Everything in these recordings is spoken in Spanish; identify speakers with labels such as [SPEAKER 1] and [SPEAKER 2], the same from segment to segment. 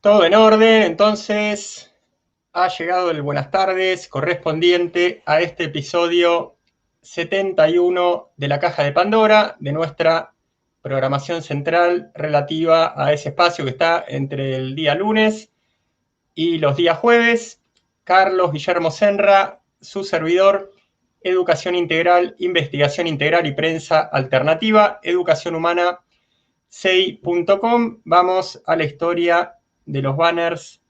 [SPEAKER 1] Todo en orden, entonces ha llegado el buenas tardes correspondiente a este episodio 71 de la Caja de Pandora, de nuestra programación central relativa a ese espacio que está entre el día lunes y los días jueves. Carlos Guillermo Senra, su servidor, Educación Integral, Investigación Integral y Prensa Alternativa, Educación Humana, sei.com. Vamos a la historia de los banners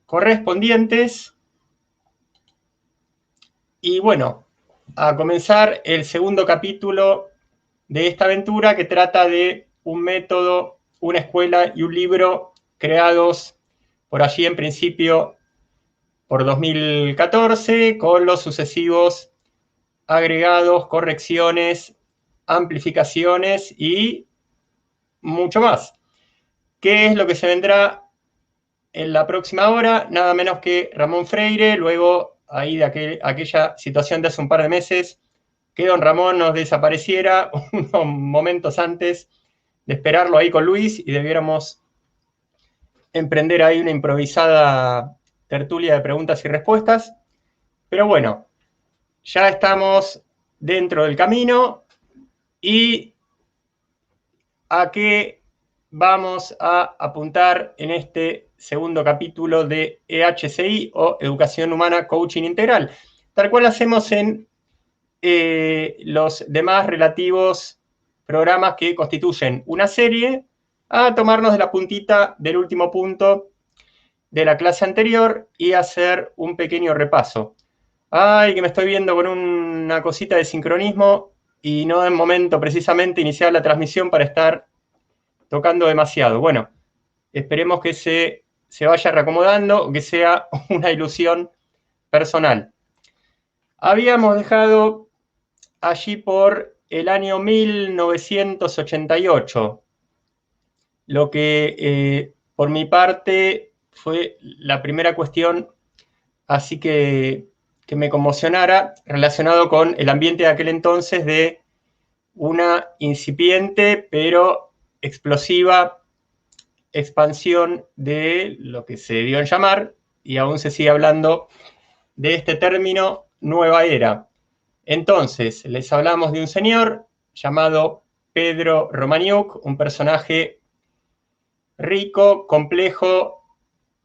[SPEAKER 1] correspondientes. Y bueno, a comenzar el segundo capítulo de esta aventura que trata de un método, una escuela y un libro creados por allí en principio por 2014 con los sucesivos agregados, correcciones, amplificaciones y mucho más. ¿Qué es lo que se vendrá en la próxima hora? Nada menos que Ramón Freire, luego ahí de aquella situación de hace un par de meses, que don Ramón nos desapareciera unos momentos antes de esperarlo ahí con Luis y debiéramos emprender ahí una improvisada tertulia de preguntas y respuestas. Pero bueno, ya estamos dentro del camino y a qué vamos a apuntar en este segundo capítulo de EHCI o Educación Humana Coaching Integral, tal cual hacemos en los demás relativos programas que constituyen una serie, a tomarnos de la puntita del último punto de la clase anterior y hacer un pequeño repaso. Ay, que me estoy viendo con una cosita de sincronismo y no es momento precisamente iniciar la transmisión para estar tocando demasiado. Bueno, esperemos que se vaya reacomodando, que sea una ilusión personal. Habíamos dejado allí por el año 1988, lo que por mi parte fue la primera cuestión así que me conmocionara relacionado con el ambiente de aquel entonces de una incipiente pero explosiva expansión de lo que se dio en llamar, y aún se sigue hablando de este término, nueva era. Entonces, les hablamos de un señor llamado Pedro Romaniuk, un personaje rico, complejo,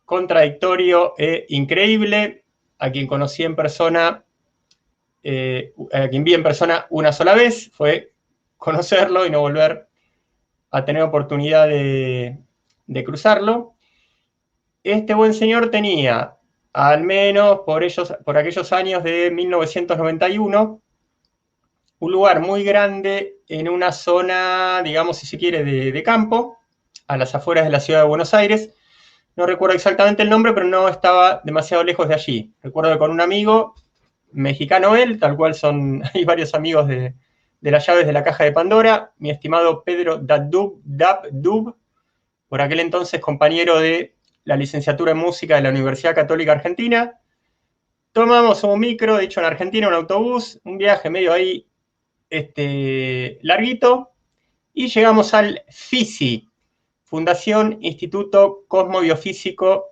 [SPEAKER 1] contradictorio e increíble, a quien conocí en persona, a quien vi en persona una sola vez, fue conocerlo y no volver a tener oportunidad de cruzarlo. Este buen señor tenía, al menos por aquellos años de 1991, un lugar muy grande en una zona, digamos, si se quiere, de campo, a las afueras de la ciudad de Buenos Aires. No recuerdo exactamente el nombre, pero no estaba demasiado lejos de allí. Recuerdo que con un amigo, mexicano él, tal cual hay varios amigos de las llaves de la Caja de Pandora, mi estimado Pedro Dabdub, por aquel entonces compañero de la licenciatura en música de la Universidad Católica Argentina. Tomamos un micro, de hecho en Argentina, un autobús, un viaje medio ahí larguito, y llegamos al FISI, Fundación Instituto Cosmobiofísico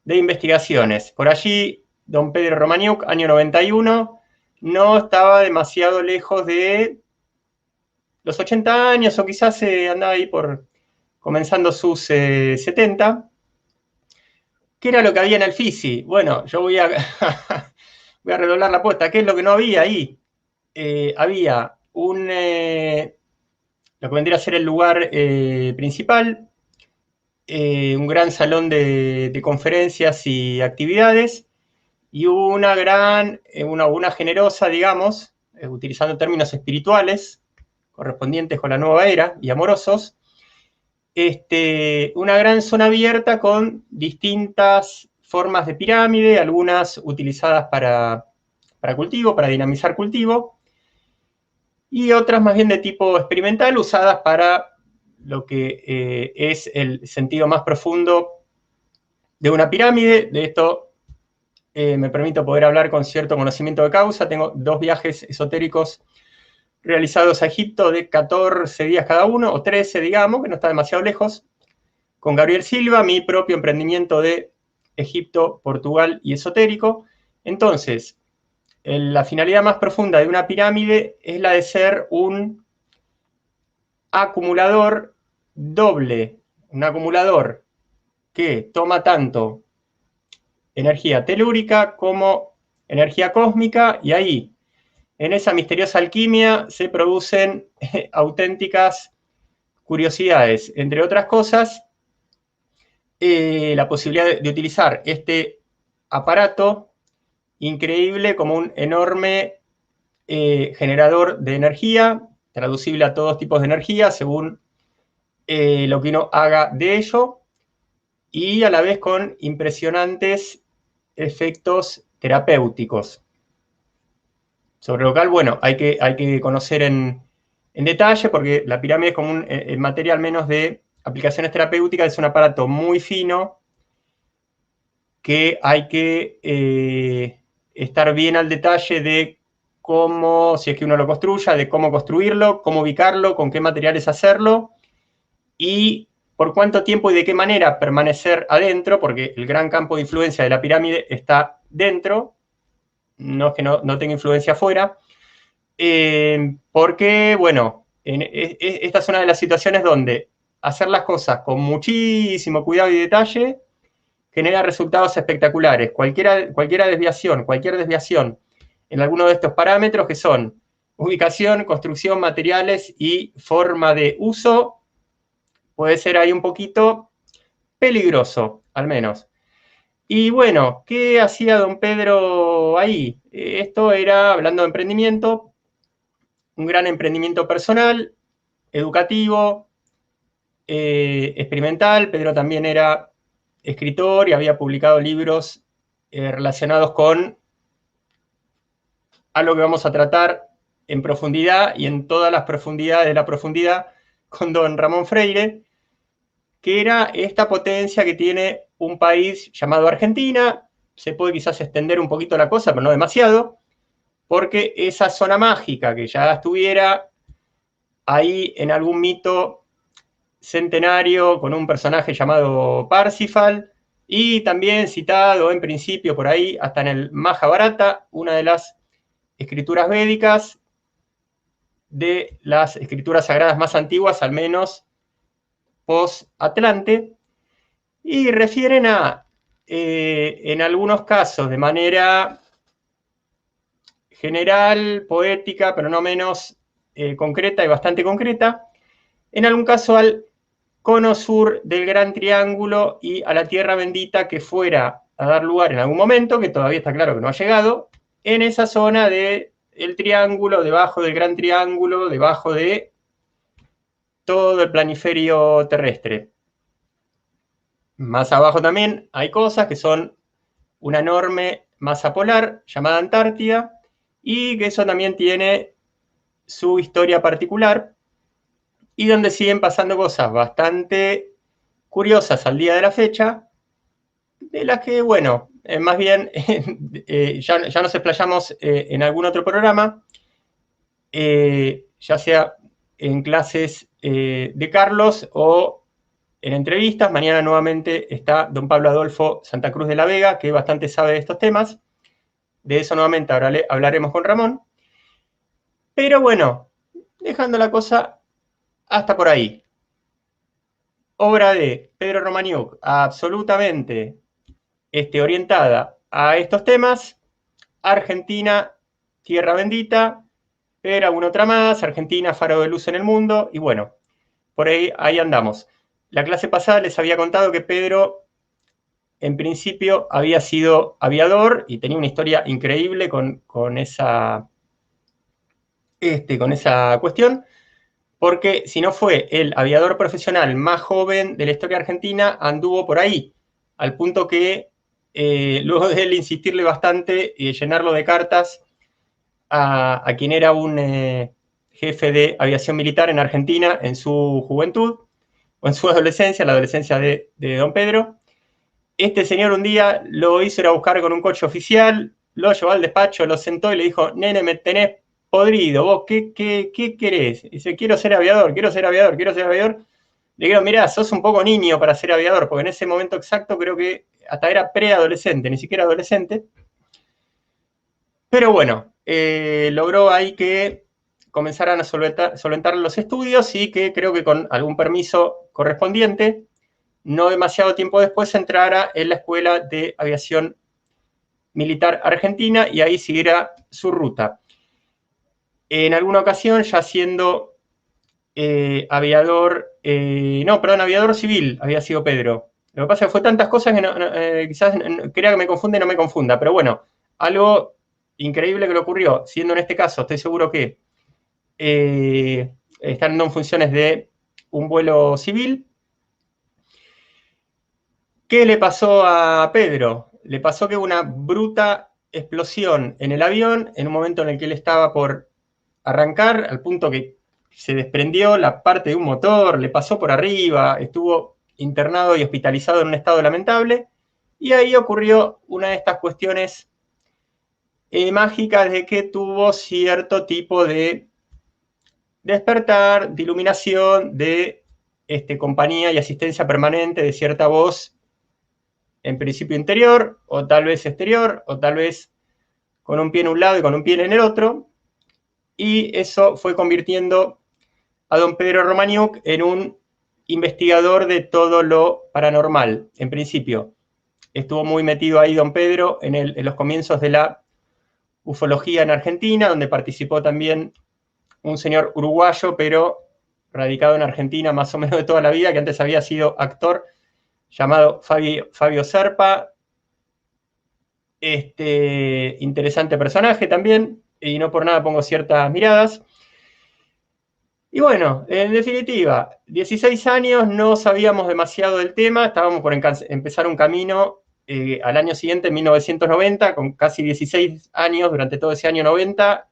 [SPEAKER 1] de Investigaciones. Por allí, don Pedro Romaniuk, año 91, no estaba demasiado lejos de los 80 años, o quizás andaba ahí comenzando sus 70. ¿Qué era lo que había en el FISI? Bueno, yo voy a redoblar la apuesta. ¿Qué es lo que no había ahí? Había lo que vendría a ser el lugar principal, un gran salón de conferencias y actividades, y una generosa, digamos, utilizando términos espirituales, correspondientes con la nueva era y amorosos, una gran zona abierta con distintas formas de pirámide, algunas utilizadas para cultivo, para dinamizar cultivo, y otras más bien de tipo experimental, usadas para lo que es el sentido más profundo de una pirámide. De esto me permito poder hablar con cierto conocimiento de causa. Tengo 2 viajes esotéricos realizados a Egipto de 14 días cada uno, o 13, digamos, que no está demasiado lejos, con Gabriel Silva, mi propio emprendimiento de Egipto, Portugal y esotérico. Entonces, la finalidad más profunda de una pirámide es la de ser un acumulador doble, un acumulador que toma tanto energía telúrica como energía cósmica, y ahí, en esa misteriosa alquimia, se producen auténticas curiosidades. Entre otras cosas, la posibilidad de utilizar este aparato increíble como un enorme generador de energía, traducible a todos tipos de energía según lo que uno haga de ello, y a la vez con impresionantes efectos terapéuticos. Sobre lo cual, bueno, hay que conocer en detalle, porque la pirámide es como en materia al menos de aplicaciones terapéuticas, es un aparato muy fino que hay que estar bien al detalle de cómo, si es que uno lo construya, de cómo construirlo, cómo ubicarlo, con qué materiales hacerlo, y por cuánto tiempo y de qué manera permanecer adentro, porque el gran campo de influencia de la pirámide está dentro, no es que no tenga influencia afuera, porque, bueno, esta es una de las situaciones donde hacer las cosas con muchísimo cuidado y detalle genera resultados espectaculares. Cualquier desviación en alguno de estos parámetros, que son ubicación, construcción, materiales y forma de uso, puede ser ahí un poquito peligroso, al menos. Y bueno, ¿qué hacía don Pedro ahí? Esto era, hablando de emprendimiento, un gran emprendimiento personal, educativo, experimental. Pedro también era escritor y había publicado libros relacionados con algo que vamos a tratar en profundidad y en todas las profundidades de la profundidad con don Ramón Freire, que era esta potencia que tiene un país llamado Argentina. Se puede quizás extender un poquito la cosa, pero no demasiado, porque esa zona mágica que ya estuviera ahí en algún mito centenario con un personaje llamado Parsifal, y también citado en principio por ahí hasta en el Mahabharata, una de las escrituras védicas, de las escrituras sagradas más antiguas, al menos post-Atlante, y refieren a, en algunos casos, de manera general, poética, pero no menos concreta y bastante concreta, en algún caso al cono sur del Gran Triángulo y a la Tierra Bendita que fuera a dar lugar en algún momento, que todavía está claro que no ha llegado, en esa zona del Triángulo, debajo del Gran Triángulo, debajo de todo el planiferio terrestre. Más abajo también hay cosas que son una enorme masa polar llamada Antártida, y que eso también tiene su historia particular, y donde siguen pasando cosas bastante curiosas al día de la fecha, de las que, bueno, más bien ya nos explayamos en algún otro programa, ya sea en clases de Carlos o en entrevistas. Mañana nuevamente está don Pablo Adolfo Santa Cruz de la Vega, que bastante sabe de estos temas. De eso nuevamente hablaremos con Ramón. Pero bueno, dejando la cosa hasta por ahí. Obra de Pedro Romaniuk, absolutamente orientada a estos temas. Argentina, tierra bendita, pero alguna otra más. Argentina, faro de luz en el mundo. Y bueno, por ahí andamos. La clase pasada les había contado que Pedro, en principio, había sido aviador y tenía una historia increíble con esa cuestión, porque si no fue el aviador profesional más joven de la historia argentina, anduvo por ahí, al punto que luego de él insistirle bastante y llenarlo de cartas a quien era un jefe de aviación militar en Argentina en su juventud, o en su adolescencia, la adolescencia de don Pedro, este señor un día lo hizo ir a buscar con un coche oficial, lo llevó al despacho, lo sentó y le dijo: nene, me tenés podrido, vos, ¿qué querés? Dice: quiero ser aviador, quiero ser aviador, quiero ser aviador. Le dijeron, mirá, sos un poco niño para ser aviador, porque en ese momento exacto creo que hasta era preadolescente, ni siquiera adolescente. Pero bueno, logró ahí que comenzaran a solventar los estudios y que creo que con algún permiso correspondiente, no demasiado tiempo después entrara en la Escuela de Aviación Militar Argentina y ahí siguiera su ruta. En alguna ocasión, ya siendo aviador civil, había sido Pedro. Lo que pasa es que fue tantas cosas que quizás crea que me confunde y no me confunda, pero bueno, algo increíble que le ocurrió, siendo en este caso, estoy seguro que estando en funciones de un vuelo civil. ¿Qué le pasó a Pedro? Le pasó que hubo una bruta explosión en el avión en un momento en el que él estaba por arrancar, al punto que se desprendió la parte de un motor, le pasó por arriba, estuvo internado y hospitalizado en un estado lamentable, y ahí ocurrió una de estas cuestiones mágicas de que tuvo cierto tipo de despertar, de iluminación, de compañía y asistencia permanente de cierta voz, en principio interior, o tal vez exterior, o tal vez con un pie en un lado y con un pie en el otro, y eso fue convirtiendo a don Pedro Romaniuk en un investigador de todo lo paranormal, en principio. Estuvo muy metido ahí don Pedro en los comienzos de la ufología en Argentina, donde participó también un señor uruguayo, pero radicado en Argentina más o menos de toda la vida, que antes había sido actor, llamado Fabio Serpa. Interesante personaje también, y no por nada pongo ciertas miradas. Y bueno, en definitiva, 16 años, no sabíamos demasiado del tema, estábamos por empezar un camino al año siguiente, en 1990, con casi 16 años durante todo ese año 90,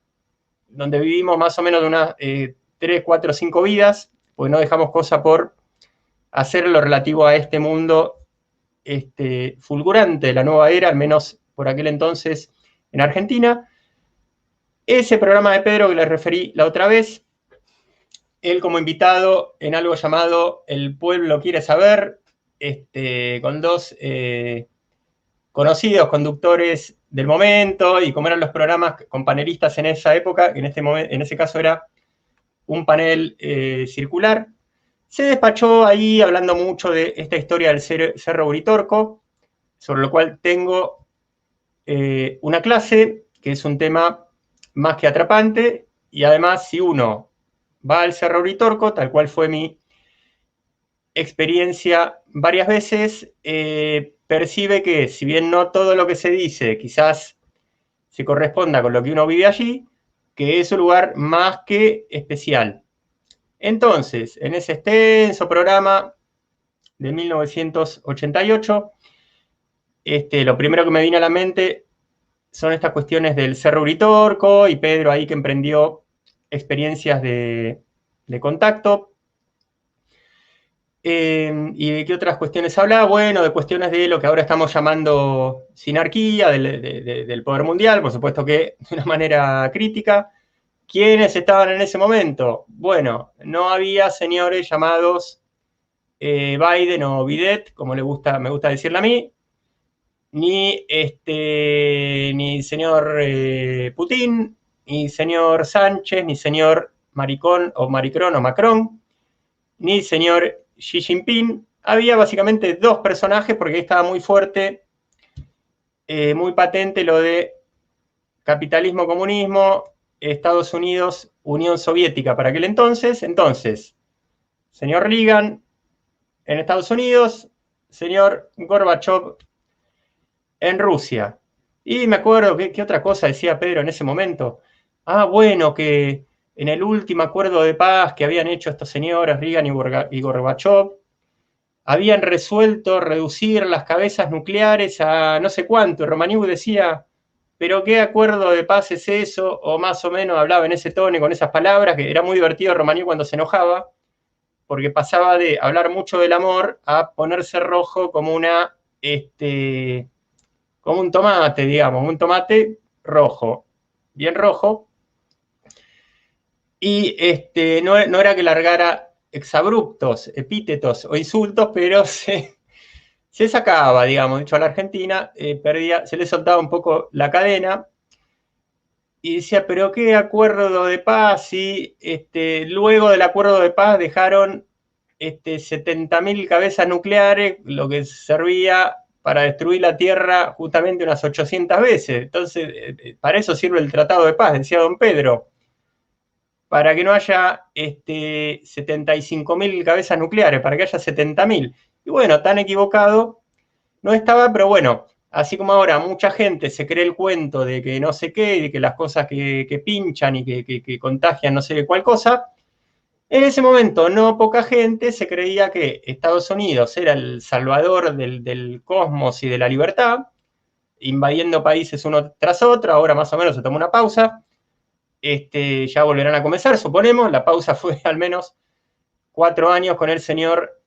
[SPEAKER 1] donde vivimos más o menos de unas 3, 4, 5 vidas, pues no dejamos cosa por hacer lo relativo a este mundo fulgurante de la nueva era, al menos por aquel entonces en Argentina. Ese programa de Pedro que les referí la otra vez, él como invitado en algo llamado El Pueblo Quiere Saber, con dos conocidos conductores del momento, y como eran los programas con panelistas en esa época, que en ese caso era un panel circular, se despachó ahí hablando mucho de esta historia del Cerro Uritorco, sobre lo cual tengo una clase, que es un tema más que atrapante, y además si uno va al Cerro Uritorco, tal cual fue mi experiencia varias veces, percibe que si bien no todo lo que se dice quizás se corresponda con lo que uno vive allí, que es un lugar más que especial. Entonces, en ese extenso programa de 1988, lo primero que me vino a la mente son estas cuestiones del Cerro Uritorco y Pedro ahí que emprendió experiencias de contacto. ¿Y de qué otras cuestiones hablaba? Bueno, de cuestiones de lo que ahora estamos llamando sinarquía, del poder mundial, por supuesto que de una manera crítica. ¿Quiénes estaban en ese momento? Bueno, no había señores llamados Biden o Bidet, como me gusta decirle a mí, ni señor Putin, ni señor Sánchez, ni señor Maricón o Maricrón o Macron, ni señor Xi Jinping. Había básicamente dos personajes, porque ahí estaba muy fuerte, muy patente lo de capitalismo, comunismo, Estados Unidos, Unión Soviética para aquel entonces. Entonces, señor Reagan en Estados Unidos, señor Gorbachev en Rusia. Y me acuerdo, ¿qué otra cosa decía Pedro en ese momento? Ah, bueno, que en el último acuerdo de paz que habían hecho estos señores, Reagan y Gorbachev, habían resuelto reducir las cabezas nucleares a no sé cuánto. Y Romaniuk decía, ¿pero qué acuerdo de paz es eso? O más o menos hablaba en ese tono y con esas palabras, que era muy divertido Romaniuk cuando se enojaba, porque pasaba de hablar mucho del amor a ponerse rojo como como un tomate, digamos, un tomate rojo, bien rojo. Y no era que largara exabruptos, epítetos o insultos, pero se sacaba, digamos, dicho a la Argentina, se le soltaba un poco la cadena y decía, pero qué acuerdo de paz, y luego del acuerdo de paz dejaron 70.000 cabezas nucleares, lo que servía para destruir la Tierra justamente unas 800 veces. Entonces, para eso sirve el Tratado de Paz, decía don Pedro, para que no haya 75.000 cabezas nucleares, para que haya 70.000. Y bueno, tan equivocado no estaba, pero bueno, así como ahora mucha gente se cree el cuento de que no sé qué, y de que las cosas que pinchan y que contagian no sé qué cuál cosa, en ese momento no poca gente se creía que Estados Unidos era el salvador del cosmos y de la libertad, invadiendo países uno tras otro. Ahora más o menos se toma una pausa. Ya volverán a comenzar, suponemos. La pausa fue al menos 4 años con el señor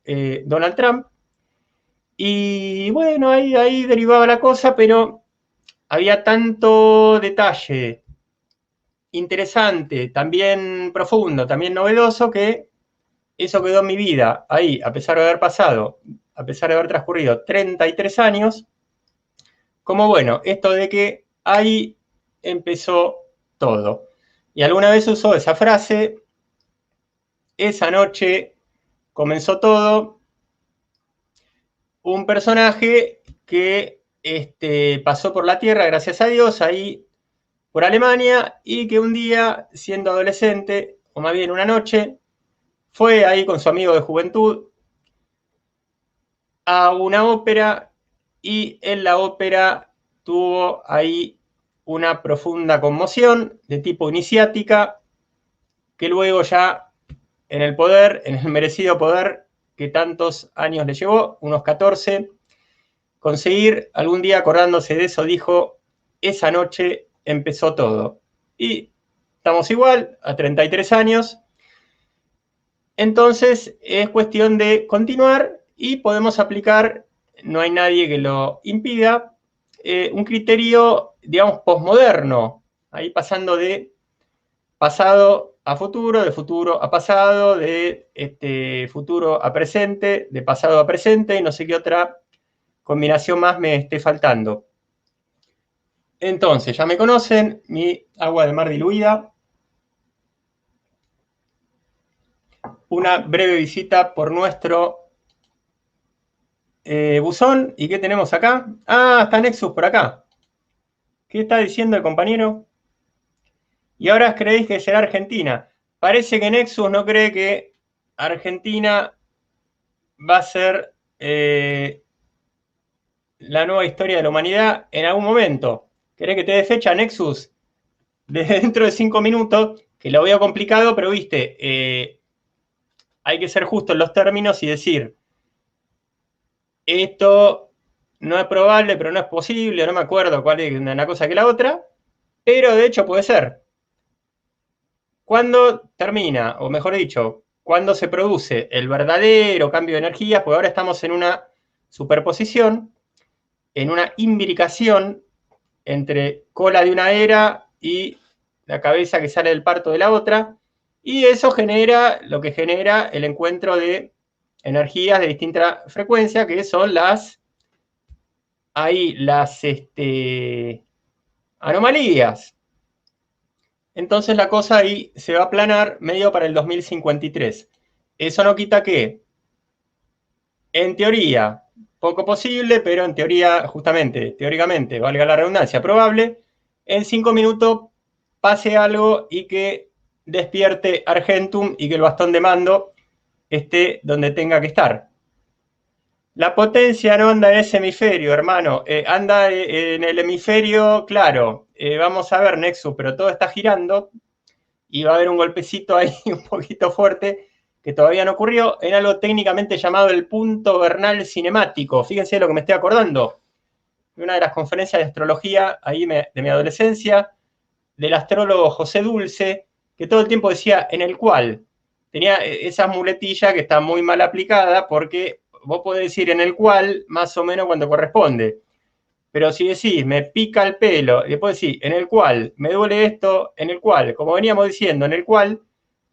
[SPEAKER 1] Donald Trump. Y bueno, ahí derivaba la cosa, pero había tanto detalle interesante, también profundo, también novedoso, que eso quedó en mi vida ahí, a pesar de haber pasado, a pesar de haber transcurrido 33 años, como bueno, esto de que ahí empezó todo. Y alguna vez usó esa frase, esa noche comenzó todo, un personaje que pasó por la Tierra, gracias a Dios, ahí por Alemania, y que un día, siendo adolescente, o más bien una noche, fue ahí con su amigo de juventud a una ópera, y en la ópera tuvo ahí una profunda conmoción de tipo iniciática, que luego ya en el poder, en el merecido poder que tantos años le llevó, unos 14, conseguir, algún día acordándose de eso, dijo, esa noche empezó todo. Y estamos igual, a 33 años. Entonces es cuestión de continuar y podemos aplicar, no hay nadie que lo impida, un criterio, digamos, posmoderno, ahí pasando de pasado a futuro, de futuro a pasado, de futuro a presente, de pasado a presente, y no sé qué otra combinación más me esté faltando. Entonces, ya me conocen, mi agua de mar diluida, una breve visita por nuestro buzón. ¿Y qué tenemos acá? Ah, está Nexus por acá. ¿Qué está diciendo el compañero? Y ahora creéis que será Argentina. Parece que Nexus no cree que Argentina va a ser la nueva historia de la humanidad en algún momento. ¿Querés que te dé fecha, Nexus? Desde dentro de 5 minutos, que lo veo complicado, pero viste, hay que ser justo en los términos y decir, esto no es probable, pero no es posible, no me acuerdo cuál es una cosa que la otra, pero de hecho puede ser. ¿Cuándo termina, o mejor dicho, cuándo se produce el verdadero cambio de energías? Porque ahora estamos en una superposición, en una imbricación entre cola de una era y la cabeza que sale del parto de la otra, y eso genera lo que genera el encuentro de energías de distinta frecuencia, que son las anomalías. Entonces la cosa ahí se va a aplanar medio para el 2053. Eso no quita que, en teoría, poco posible, pero en teoría, justamente, teóricamente, valga la redundancia, probable, en 5 minutos pase algo y que despierte Argentum y que el bastón de mando esté donde tenga que estar. La potencia no anda en ese hemisferio, hermano, anda en el hemisferio, claro. Vamos a ver, Nexus, pero todo está girando y va a haber un golpecito ahí un poquito fuerte que todavía no ocurrió, en algo técnicamente llamado el punto vernal cinemático. Fíjense de lo que me estoy acordando. Una de las conferencias de astrología ahí de mi adolescencia, del astrólogo José Dulce, que todo el tiempo decía en el cual. Tenía esa muletilla que está muy mal aplicada porque vos podés decir en el cual más o menos cuando corresponde. Pero si decís, me pica el pelo, y después decís, en el cual, me duele esto, en el cual, como veníamos diciendo, en el cual,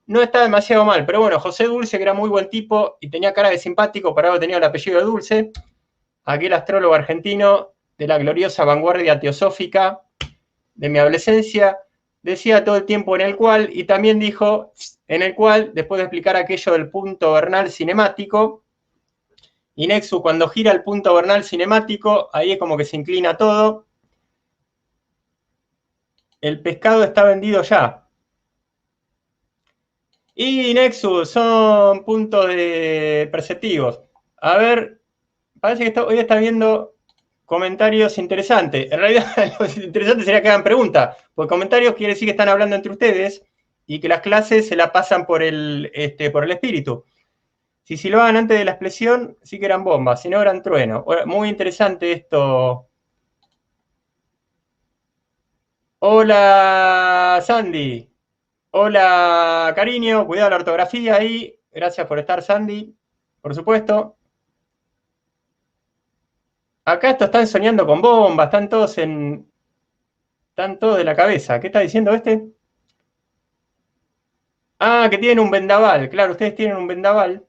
[SPEAKER 1] no está demasiado mal, pero bueno, José Dulce, que era muy buen tipo y tenía cara de simpático, por algo tenía el apellido de Dulce, aquel astrólogo argentino de la gloriosa vanguardia teosófica de mi adolescencia, decía todo el tiempo en el cual, y también dijo en el cual, después de explicar aquello del punto vernal cinemático, y Nexus cuando gira el punto vernal cinemático, ahí es como que se inclina todo, el pescado está vendido ya. Y Nexus son puntos perceptivos. A ver, parece que hoy está viendo comentarios interesantes. En realidad, lo interesante sería que hagan preguntas, porque comentarios quiere decir que están hablando entre ustedes y que las clases se la pasan por el espíritu. Si lo hagan antes de la expresión, sí que eran bombas, si no eran truenos. Muy interesante esto. Hola, Sandy. Hola, cariño. Cuidado la ortografía ahí. Gracias por estar, Sandy. Por supuesto. Acá están soñando con bombas, están todos de la cabeza. ¿Qué está diciendo este? Ah, que tienen un vendaval. Claro, ustedes tienen un vendaval.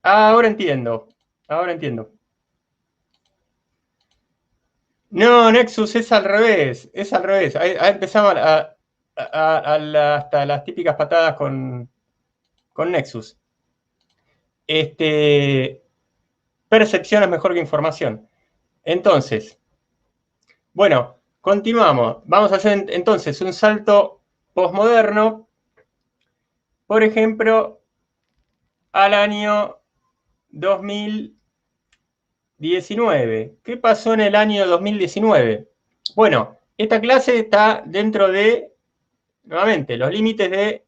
[SPEAKER 1] Ah, ahora entiendo. Ahora entiendo. No, Nexus es al revés. Es al revés. Ahí empezamos hasta las típicas patadas con Nexus. Percepción es mejor que información. Entonces, bueno, continuamos. Vamos a hacer entonces un salto posmoderno, por ejemplo, al año 2019. ¿Qué pasó en el año 2019? Bueno, esta clase está dentro de, nuevamente, los límites de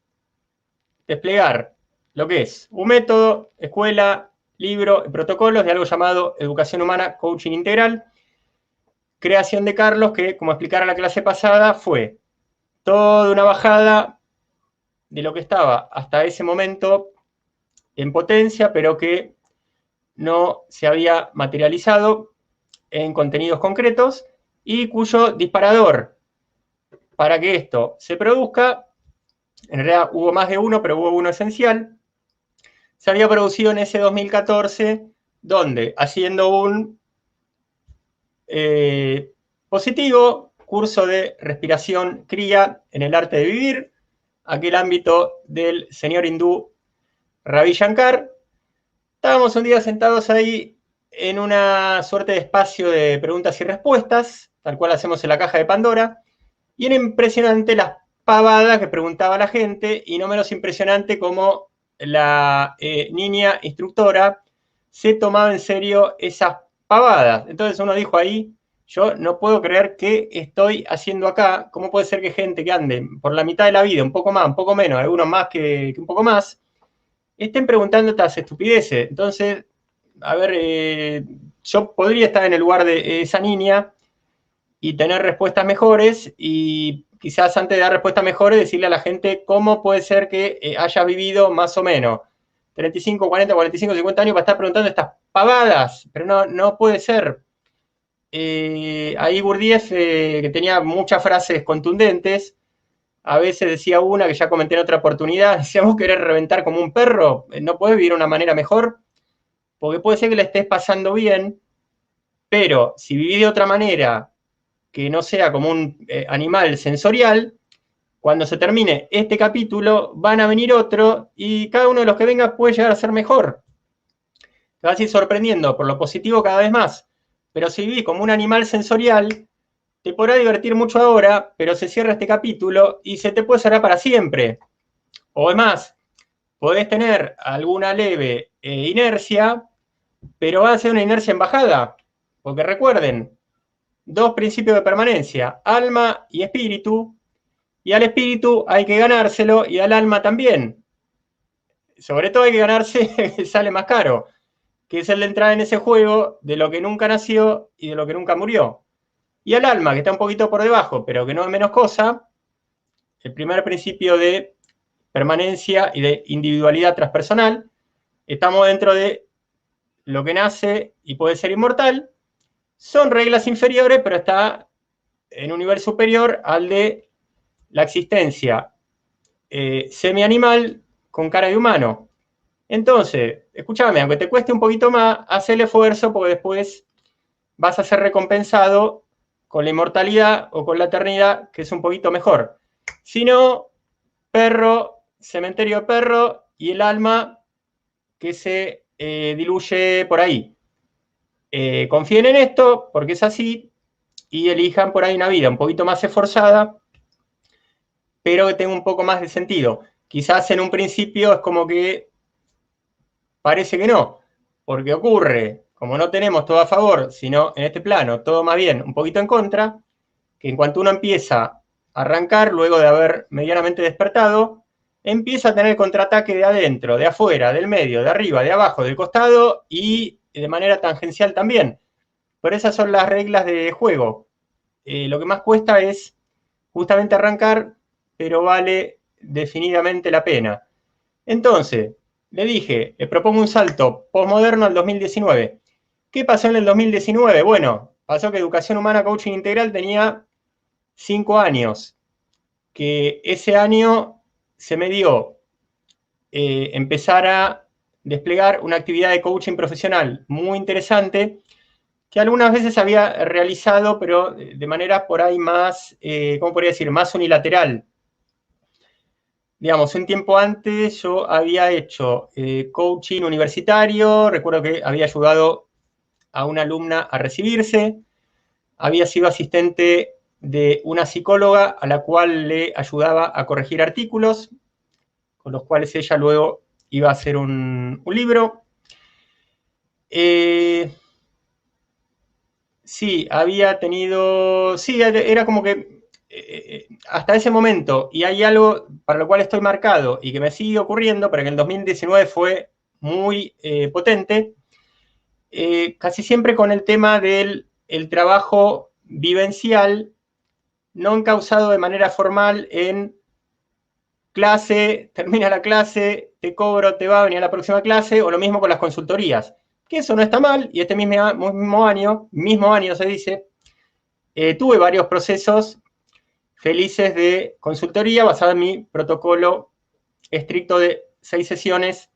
[SPEAKER 1] desplegar lo que es un método, escuela, libro y protocolos de algo llamado Educación Humana Coaching Integral. Creación de Carlos, que, como explicara la clase pasada, fue toda una bajada de lo que estaba hasta ese momento en potencia, pero que no se había materializado en contenidos concretos y cuyo disparador para que esto se produzca, en realidad hubo más de uno, pero hubo uno esencial, se había producido en ese 2014, donde haciendo un positivo curso de respiración cría en el arte de vivir, aquel ámbito del señor hindú Ravi Shankar. Estábamos un día sentados ahí en una suerte de espacio de preguntas y respuestas, tal cual hacemos en la caja de Pandora, y era impresionante las pavadas que preguntaba la gente, y no menos impresionante como la niña instructora se tomaba en serio esas pavadas. Entonces uno dijo ahí, yo no puedo creer qué estoy haciendo acá, cómo puede ser que gente que ande por la mitad de la vida, un poco más, un poco menos, algunos más que un poco más, estén preguntando estas estupideces. Entonces, a ver, yo podría estar en el lugar de esa niña y tener respuestas mejores, y quizás antes de dar respuestas mejores decirle a la gente cómo puede ser que haya vivido más o menos 35, 40, 45, 50 años para estar preguntando estas pavadas, pero no puede ser. Ahí Gurdjieff, que tenía muchas frases contundentes, a veces decía una que ya comenté en otra oportunidad, decía, vos querés reventar como un perro, no podés vivir de una manera mejor, porque puede ser que le estés pasando bien, pero si vivís de otra manera, que no sea como un animal sensorial, cuando se termine este capítulo, van a venir otro, y cada uno de los que venga puede llegar a ser mejor. Te vas a ir sorprendiendo por lo positivo cada vez más, pero si vivís como un animal sensorial, te podrá divertir mucho ahora, pero se cierra este capítulo y se te puede cerrar para siempre. O es más, podés tener alguna leve inercia, pero va a ser una inercia en bajada, porque recuerden, dos principios de permanencia, alma y espíritu, y al espíritu hay que ganárselo y al alma también. Sobre todo hay que ganarse, que sale más caro, que es el de entrar en ese juego de lo que nunca nació y de lo que nunca murió. Y al alma, que está un poquito por debajo, pero que no es menos cosa, el primer principio de permanencia y de individualidad transpersonal, estamos dentro de lo que nace y puede ser inmortal, son reglas inferiores, pero está en un nivel superior al de la existencia semi-animal con cara de humano. Entonces, escúchame, aunque te cueste un poquito más, haz el esfuerzo porque después vas a ser recompensado con la inmortalidad o con la eternidad, que es un poquito mejor. Si no, perro, cementerio de perro y el alma que se diluye por ahí. Confíen en esto porque es así y elijan por ahí una vida un poquito más esforzada, pero que tenga un poco más de sentido. Quizás en un principio es como que parece que no, porque ocurre, como no tenemos todo a favor, sino en este plano todo más bien un poquito en contra, que en cuanto uno empieza a arrancar, luego de haber medianamente despertado, empieza a tener contraataque de adentro, de afuera, del medio, de arriba, de abajo, del costado y de manera tangencial también. Pero esas son las reglas de juego. Lo que más cuesta es justamente arrancar, pero vale definidamente la pena. Entonces, le dije, le propongo un salto postmoderno al 2019. ¿Qué pasó en el 2019? Bueno, pasó que Educación Humana Coaching Integral tenía 5 años, que ese año se me dio empezar a desplegar una actividad de coaching profesional muy interesante, que algunas veces había realizado, pero de manera por ahí más, ¿cómo podría decir?, más unilateral. Digamos, un tiempo antes yo había hecho coaching universitario, recuerdo que había ayudado a una alumna a recibirse, había sido asistente de una psicóloga a la cual le ayudaba a corregir artículos, con los cuales ella luego iba a hacer un libro. Sí, había tenido, sí, era como que hasta ese momento, y hay algo para lo cual estoy marcado y que me sigue ocurriendo, pero que en el 2019 fue muy potente, casi siempre con el tema del el trabajo vivencial, no encausado de manera formal en clase, termina la clase, te cobro, te va a venir a la próxima clase, o lo mismo con las consultorías, que eso no está mal, y este mismo año se dice, tuve varios procesos felices de consultoría basado en mi protocolo estricto de 6 sesiones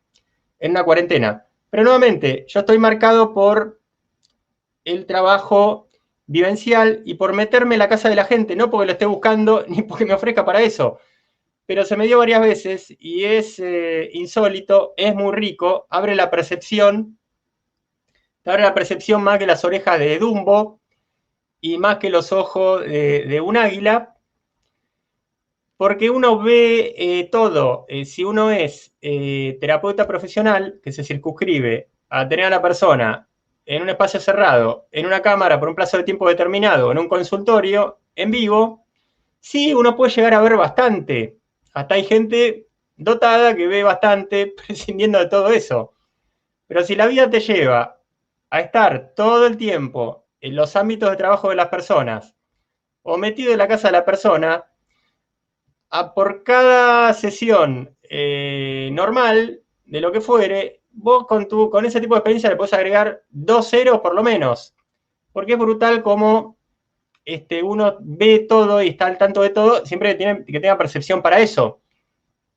[SPEAKER 1] en una cuarentena. Pero nuevamente, yo estoy marcado por el trabajo vivencial y por meterme en la casa de la gente, no porque lo esté buscando ni porque me ofrezca para eso, pero se me dio varias veces y es insólito, es muy rico, abre la percepción más que las orejas de Dumbo y más que los ojos de un águila, porque uno ve todo. Si uno es terapeuta profesional, que se circunscribe a tener a la persona en un espacio cerrado, en una cámara por un plazo de tiempo determinado, en un consultorio, en vivo, sí, uno puede llegar a ver bastante. Hasta hay gente dotada que ve bastante prescindiendo de todo eso. Pero si la vida te lleva a estar todo el tiempo en los ámbitos de trabajo de las personas o metido en la casa de la persona, por cada sesión normal, de lo que fuere, vos con ese tipo de experiencia le podés agregar 2 ceros por lo menos. Porque es brutal como uno ve todo y está al tanto de todo, siempre que tenga percepción para eso.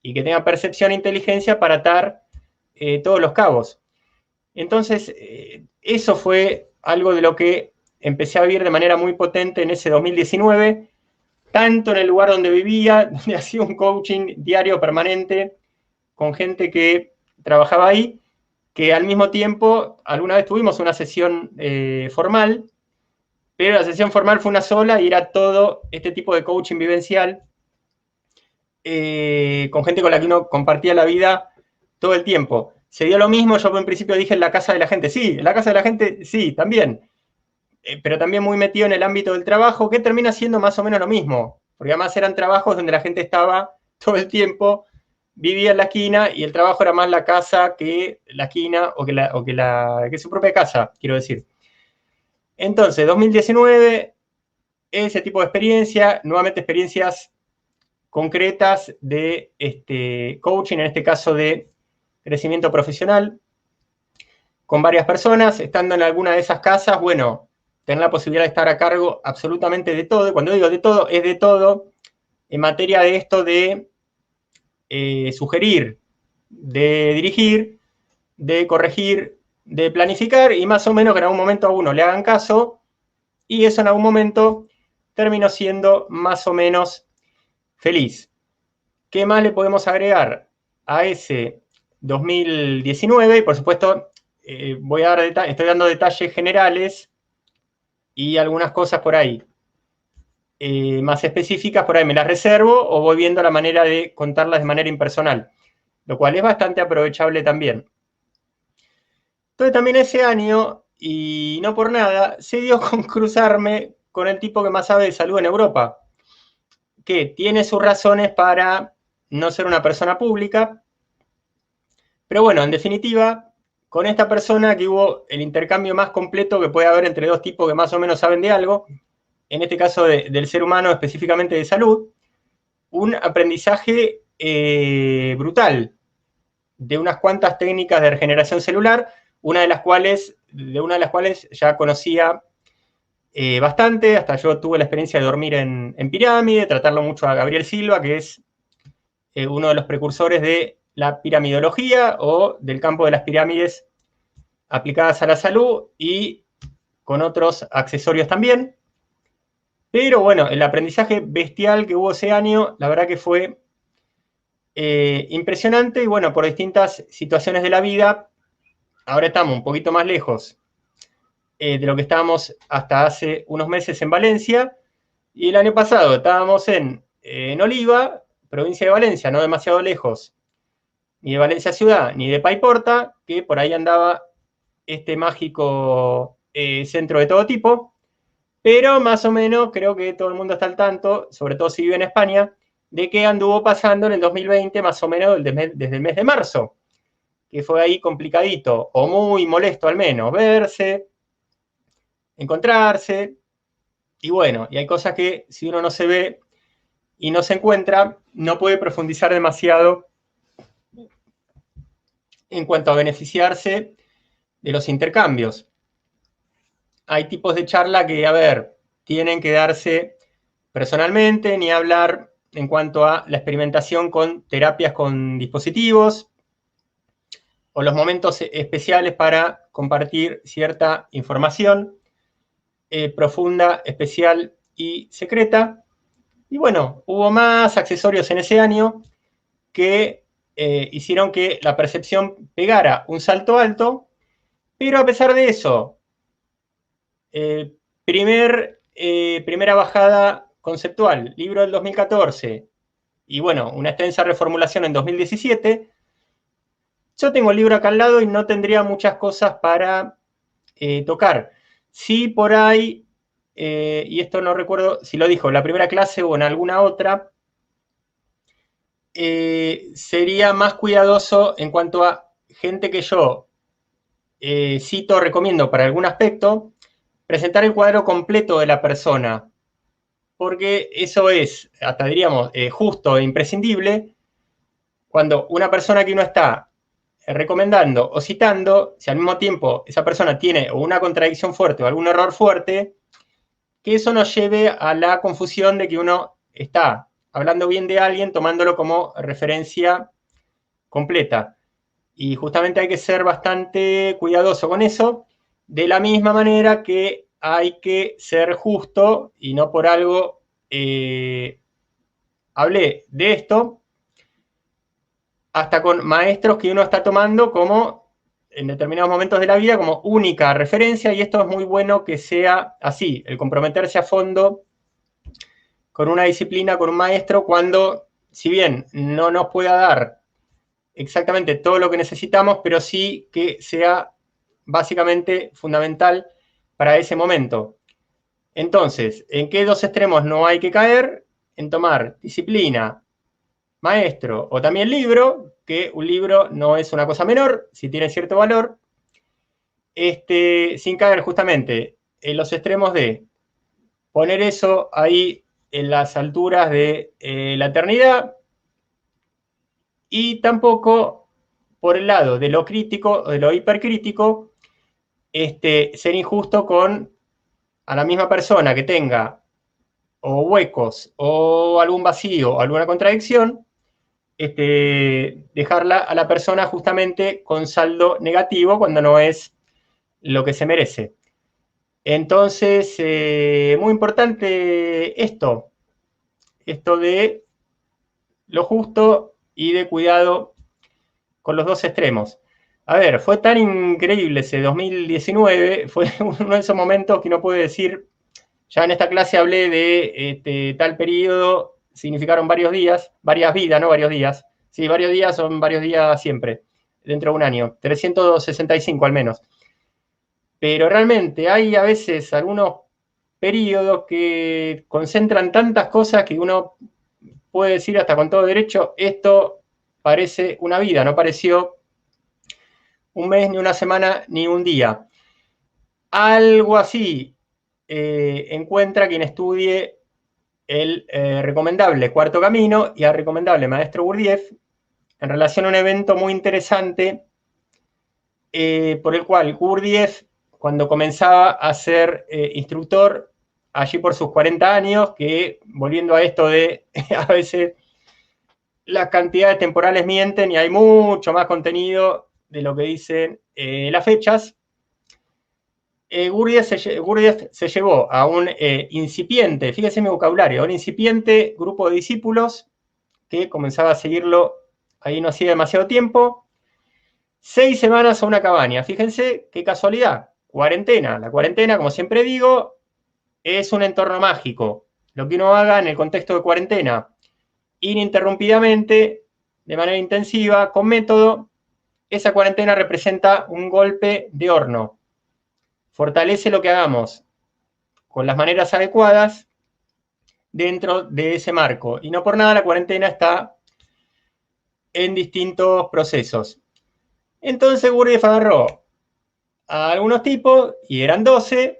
[SPEAKER 1] Y que tenga percepción e inteligencia para atar todos los cabos. Entonces, eso fue algo de lo que empecé a vivir de manera muy potente en ese 2019, tanto en el lugar donde vivía, donde hacía un coaching diario permanente con gente que trabajaba ahí, que al mismo tiempo, alguna vez tuvimos una sesión formal, pero la sesión formal fue una sola y era todo este tipo de coaching vivencial con gente con la que uno compartía la vida todo el tiempo. Se dio lo mismo, yo en principio dije en la casa de la gente, sí, en la casa de la gente, sí, también, pero también muy metido en el ámbito del trabajo, que termina siendo más o menos lo mismo, porque además eran trabajos donde la gente estaba todo el tiempo, vivía en la esquina y el trabajo era más la casa que la esquina que su propia casa, quiero decir. Entonces, 2019, ese tipo de experiencia, nuevamente experiencias concretas de coaching, en este caso de crecimiento profesional, con varias personas, estando en alguna de esas casas, bueno, tener la posibilidad de estar a cargo absolutamente de todo. Cuando digo de todo, es de todo en materia de esto de sugerir, de dirigir, de corregir, de planificar, y más o menos que en algún momento a uno le hagan caso, y eso en algún momento terminó siendo más o menos feliz. ¿Qué más le podemos agregar a ese 2019? Y por supuesto, estoy dando detalles generales y algunas cosas por ahí más específicas, por ahí me las reservo o voy viendo la manera de contarlas de manera impersonal, lo cual es bastante aprovechable también. Entonces también ese año, y no por nada, se dio con cruzarme con el tipo que más sabe de salud en Europa, que tiene sus razones para no ser una persona pública, pero bueno, en definitiva, con esta persona que hubo el intercambio más completo que puede haber entre dos tipos que más o menos saben de algo, en este caso del ser humano, específicamente de salud, un aprendizaje brutal de unas cuantas técnicas de regeneración celular, una de las cuales ya conocía bastante, hasta yo tuve la experiencia de dormir en pirámide, tratarlo mucho a Gabriel Silva, que es uno de los precursores de la piramidología o del campo de las pirámides aplicadas a la salud y con otros accesorios también. Pero bueno, el aprendizaje bestial que hubo ese año, la verdad que fue impresionante y bueno, por distintas situaciones de la vida, ahora estamos un poquito más lejos de lo que estábamos hasta hace unos meses en Valencia, y el año pasado estábamos en Oliva, provincia de Valencia, no demasiado lejos, ni de Valencia ciudad, ni de Paiporta, que por ahí andaba este mágico centro de todo tipo, pero más o menos creo que todo el mundo está al tanto, sobre todo si vive en España, de que anduvo pasando en el 2020 más o menos desde el mes de marzo, que fue ahí complicadito, o muy molesto al menos, verse, encontrarse, y bueno, y hay cosas que si uno no se ve y no se encuentra, no puede profundizar demasiado en cuanto a beneficiarse de los intercambios. Hay tipos de charla que, a ver, tienen que darse personalmente, ni hablar en cuanto a la experimentación con terapias con dispositivos, o los momentos especiales para compartir cierta información profunda, especial y secreta. Y bueno, hubo más accesorios en ese año que hicieron que la percepción pegara un salto alto, pero a pesar de eso, primera bajada conceptual, libro del 2014, y bueno, una extensa reformulación en 2017, yo tengo el libro acá al lado y no tendría muchas cosas para tocar. Sí, por ahí, y esto no recuerdo si lo dijo en la primera clase o en alguna otra, sería más cuidadoso en cuanto a gente que yo cito, recomiendo para algún aspecto, presentar el cuadro completo de la persona, porque eso es, hasta diríamos, justo e imprescindible, cuando una persona que uno está recomendando o citando, si al mismo tiempo esa persona tiene o una contradicción fuerte o algún error fuerte, que eso nos lleve a la confusión de que uno está hablando bien de alguien tomándolo como referencia completa. Y justamente hay que ser bastante cuidadoso con eso, de la misma manera que hay que ser justo y no por algo hablé de esto, hasta con maestros que uno está tomando como en determinados momentos de la vida como única referencia, y esto es muy bueno que sea así, el comprometerse a fondo con una disciplina, con un maestro, cuando, si bien no nos pueda dar exactamente todo lo que necesitamos, pero sí que sea básicamente fundamental para ese momento. Entonces, ¿en qué dos extremos no hay que caer? En tomar disciplina, maestro o también libro, que un libro no es una cosa menor, si tiene cierto valor, sin caer justamente en los extremos de poner eso ahí en las alturas de la eternidad, y tampoco por el lado de lo crítico, de lo hipercrítico, ser injusto con a la misma persona que tenga o huecos o algún vacío o alguna contradicción, dejarla a la persona justamente con saldo negativo cuando no es lo que se merece. Entonces, muy importante esto de lo justo y de cuidado con los dos extremos. A ver, fue tan increíble ese 2019, fue uno de esos momentos que no puedo decir, ya en esta clase hablé de tal periodo, significaron varios días, varias vidas, no varios días. Sí, varios días son varios días siempre, dentro de un año, 365 al menos. Pero realmente hay a veces algunos periodos que concentran tantas cosas que uno puede decir hasta con todo derecho, esto parece una vida, no pareció un mes, ni una semana, ni un día. Algo así encuentra quien estudie el recomendable Cuarto Camino y al recomendable Maestro Gurdjieff en relación a un evento muy interesante por el cual Gurdjieff, cuando comenzaba a ser instructor, allí por sus 40 años, que volviendo a esto de a veces las cantidades temporales mienten y hay mucho más contenido de lo que dicen las fechas, Gurdjieff se llevó a un incipiente, fíjese mi vocabulario, a un incipiente grupo de discípulos que comenzaba a seguirlo ahí no hacía demasiado tiempo, 6 semanas a una cabaña. Fíjense qué casualidad, cuarentena. La cuarentena, como siempre digo, es un entorno mágico. Lo que uno haga en el contexto de cuarentena, ininterrumpidamente, de manera intensiva, con método, esa cuarentena representa un golpe de horno. Fortalece lo que hagamos con las maneras adecuadas dentro de ese marco. Y no por nada la cuarentena está en distintos procesos. Entonces Gurdjieff agarró a algunos tipos, y eran 12,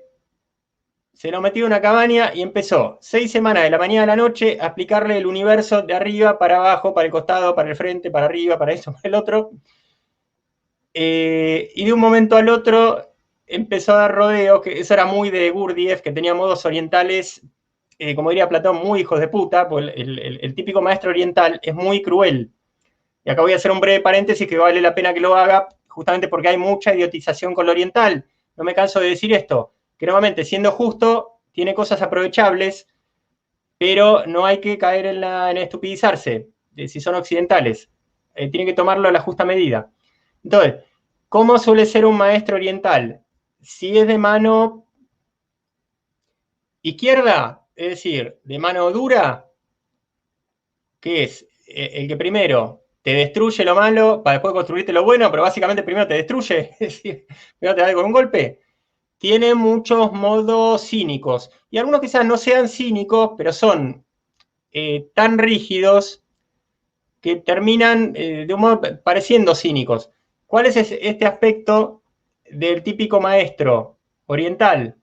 [SPEAKER 1] se lo metió en una cabaña y empezó 6 semanas de la mañana a la noche a explicarle el universo de arriba para abajo, para el costado, para el frente, para arriba, para eso, para el otro. Y de un momento al otro empezó a dar rodeos, que eso era muy de Gurdjieff, que tenía modos orientales, como diría Platón, muy hijos de puta, porque el típico maestro oriental es muy cruel. Y acá voy a hacer un breve paréntesis que vale la pena que lo haga, justamente porque hay mucha idiotización con lo oriental. No me canso de decir esto, que nuevamente, siendo justo, tiene cosas aprovechables, pero no hay que caer en estupidizarse, si son occidentales. Tienen que tomarlo a la justa medida. Entonces, ¿cómo suele ser un maestro oriental? Si es de mano izquierda, es decir, de mano dura, que es el que primero te destruye lo malo para después construirte lo bueno, pero básicamente primero te destruye, es decir, primero te da con un golpe, tiene muchos modos cínicos. Y algunos quizás no sean cínicos, pero son tan rígidos que terminan de un modo pareciendo cínicos. ¿Cuál es este aspecto del típico maestro oriental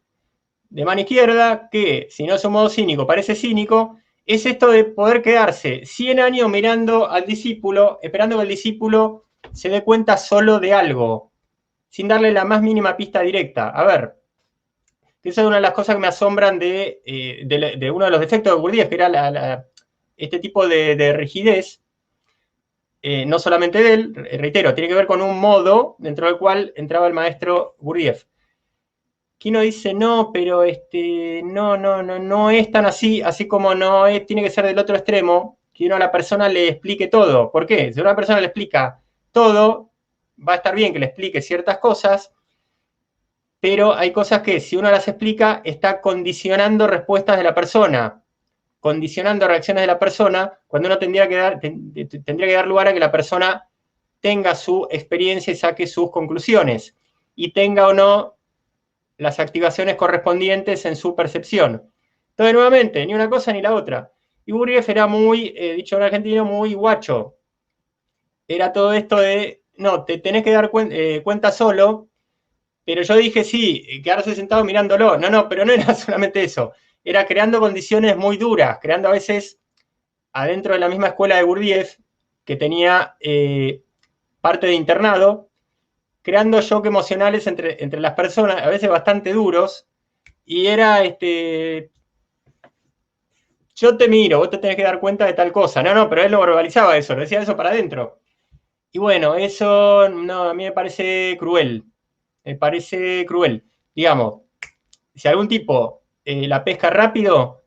[SPEAKER 1] de mano izquierda que, si no es un modo cínico, parece cínico? Es esto de poder quedarse 100 años mirando al discípulo, esperando que el discípulo se dé cuenta solo de algo, sin darle la más mínima pista directa. A ver, esa es una de las cosas que me asombran de uno de los defectos de Gurdjieff, que era este tipo de rigidez, no solamente de él, reitero, tiene que ver con un modo dentro del cual entraba el maestro Gurdjieff. Kino dice, no, pero no es tan así como no es, tiene que ser del otro extremo, que uno a la persona le explique todo. ¿Por qué? Si una persona le explica todo, va a estar bien que le explique ciertas cosas, pero hay cosas que si uno las explica, está condicionando respuestas de la persona, condicionando reacciones de la persona, cuando uno tendría que dar lugar a que la persona tenga su experiencia y saque sus conclusiones, y tenga o no las activaciones correspondientes en su percepción. Entonces, nuevamente, ni una cosa ni la otra. Y Gurdjieff era muy, dicho en argentino, muy guacho. Era todo esto de, no, te tenés que dar cuenta solo, pero yo dije, sí, quedarse sentado mirándolo. No, pero no era solamente eso. Era creando condiciones muy duras, creando a veces, adentro de la misma escuela de Gurdjieff, que tenía parte de internado, creando shock emocionales entre las personas, a veces bastante duros, y era yo te miro, vos te tenés que dar cuenta de tal cosa. No, no, pero él no verbalizaba eso, lo decía eso para adentro. Y bueno, eso no, a mí me parece cruel. Me parece cruel. Digamos, si algún tipo la pesca rápido,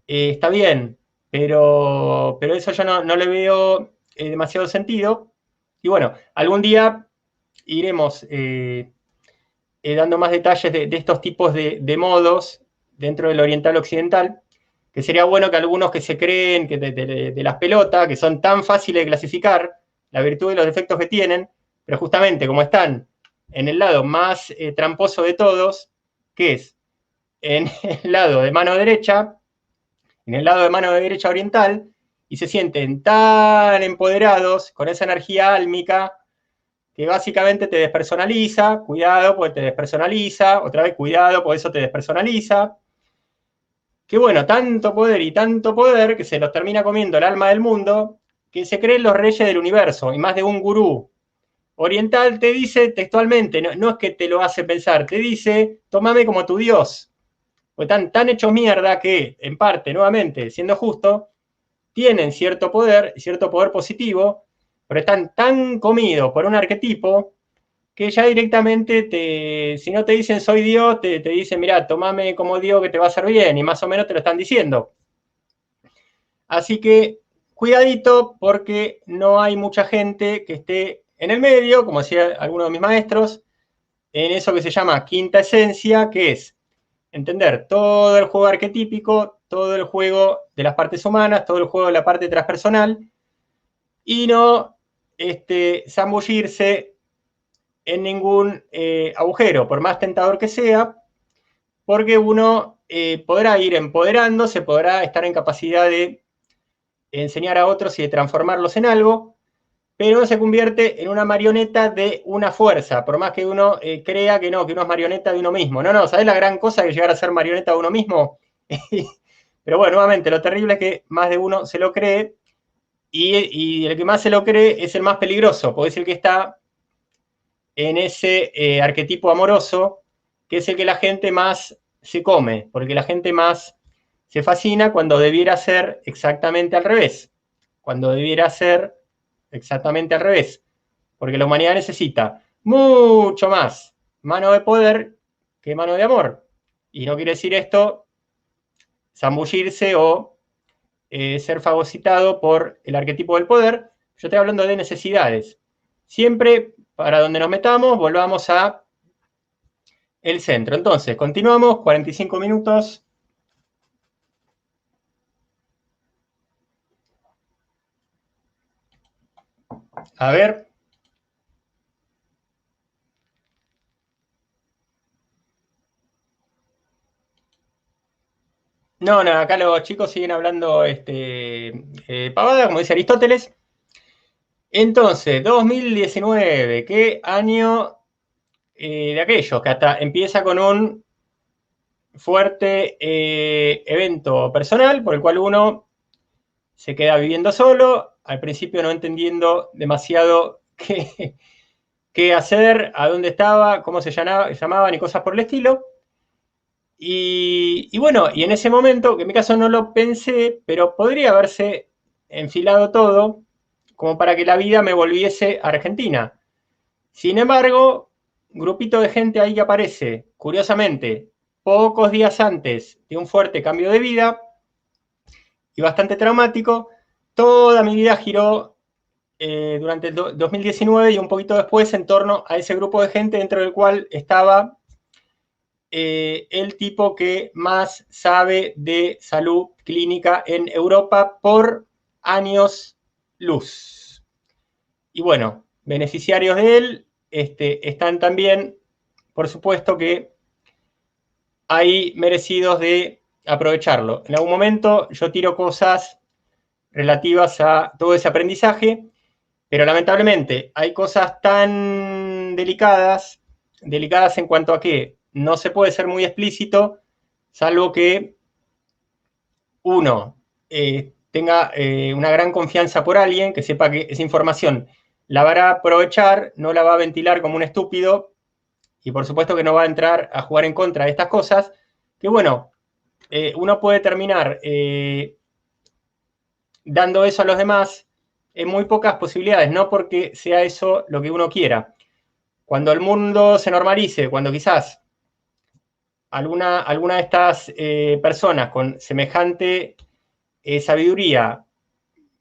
[SPEAKER 1] está bien, pero eso yo no le veo demasiado sentido. Y bueno, algún día iremos dando más detalles de estos tipos de modos dentro del oriental occidental, que sería bueno que algunos que se creen que de las pelotas, que son tan fáciles de clasificar, la virtud y los defectos que tienen, pero justamente como están en el lado más tramposo de todos, que es en el lado de mano derecha, en el lado de mano derecha oriental, y se sienten tan empoderados con esa energía álmica que básicamente te despersonaliza, cuidado, porque te despersonaliza, otra vez cuidado, porque eso te despersonaliza. Que bueno, tanto poder, que se los termina comiendo el alma del mundo, que se creen los reyes del universo, y más de un gurú oriental te dice textualmente, no es que te lo hace pensar, te dice, tómame como tu Dios. Pues tan hechos mierda que, en parte, nuevamente, siendo justo, tienen cierto poder positivo, pero están tan comidos por un arquetipo que ya directamente, si no te dicen soy Dios, te dicen, mirá, tomame como Dios que te va a hacer bien, y más o menos te lo están diciendo. Así que cuidadito, porque no hay mucha gente que esté en el medio, como decía alguno de mis maestros, en eso que se llama quinta esencia, que es entender todo el juego arquetípico, todo el juego de las partes humanas, todo el juego de la parte transpersonal, y no zambullirse en ningún agujero, por más tentador que sea, porque uno podrá ir empoderándose, podrá estar en capacidad de enseñar a otros y de transformarlos en algo, pero uno se convierte en una marioneta de una fuerza, por más que uno crea que no, que uno es marioneta de uno mismo. No, ¿sabés la gran cosa que llegar a ser marioneta de uno mismo? Pero bueno, nuevamente, lo terrible es que más de uno se lo cree, y el que más se lo cree es el más peligroso, porque es el que está en ese arquetipo amoroso, que es el que la gente más se come, porque la gente más se fascina cuando debiera ser exactamente al revés, cuando debiera ser exactamente al revés, porque la humanidad necesita mucho más mano de poder que mano de amor. Y no quiere decir esto zambullirse o ser fagocitado por el arquetipo del poder. Yo estoy hablando de necesidades. Siempre, para donde nos metamos, volvamos a el centro. Entonces, continuamos, 45 minutos. A ver. No, acá los chicos siguen hablando pavada, como dice Aristóteles. Entonces, 2019, ¿qué año de aquellos? Que hasta empieza con un fuerte evento personal por el cual uno se queda viviendo solo, al principio no entendiendo demasiado qué hacer, a dónde estaba, cómo se llamaban y cosas por el estilo. Y bueno, y en ese momento, que en mi caso no lo pensé, pero podría haberse enfilado todo como para que la vida me volviese a Argentina. Sin embargo, un grupito de gente ahí que aparece, curiosamente, pocos días antes de un fuerte cambio de vida y bastante traumático, toda mi vida giró durante el 2019 y un poquito después en torno a ese grupo de gente dentro del cual estaba el tipo que más sabe de salud clínica en Europa por años luz. Y bueno, beneficiarios de él están también, por supuesto, que hay merecidos de aprovecharlo. En algún momento yo tiro cosas relativas a todo ese aprendizaje, pero lamentablemente hay cosas tan delicadas en cuanto a que no se puede ser muy explícito, salvo que uno tenga una gran confianza por alguien, que sepa que esa información la va a aprovechar, no la va a ventilar como un estúpido, y por supuesto que no va a entrar a jugar en contra de estas cosas, que bueno, uno puede terminar dando eso a los demás en muy pocas posibilidades, no porque sea eso lo que uno quiera. Cuando el mundo se normalice, cuando quizás alguna de estas personas con semejante sabiduría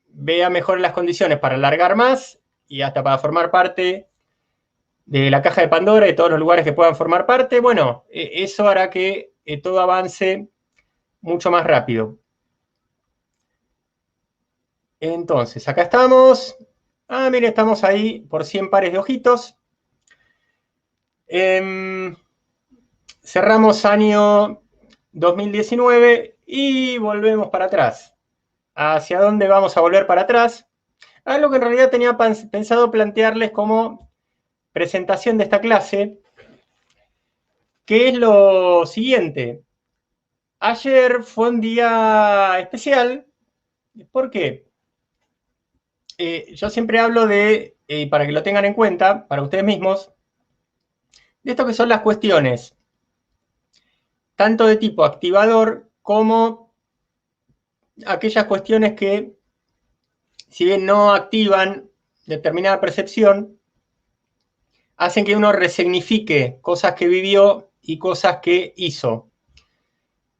[SPEAKER 1] vea mejor las condiciones para alargar más y hasta para formar parte de la caja de Pandora, de todos los lugares que puedan formar parte, bueno, eso hará que todo avance mucho más rápido. Entonces, acá estamos. Ah, mire, estamos ahí por 100 pares de ojitos. Cerramos año 2019 y volvemos para atrás. ¿Hacia dónde vamos a volver para atrás? Algo que en realidad tenía pensado plantearles como presentación de esta clase, que es lo siguiente. Ayer fue un día especial. ¿Por qué? Yo siempre hablo de, para que lo tengan en cuenta, para ustedes mismos, de esto que son las cuestiones, tanto de tipo activador como aquellas cuestiones que, si bien no activan determinada percepción, hacen que uno resignifique cosas que vivió y cosas que hizo.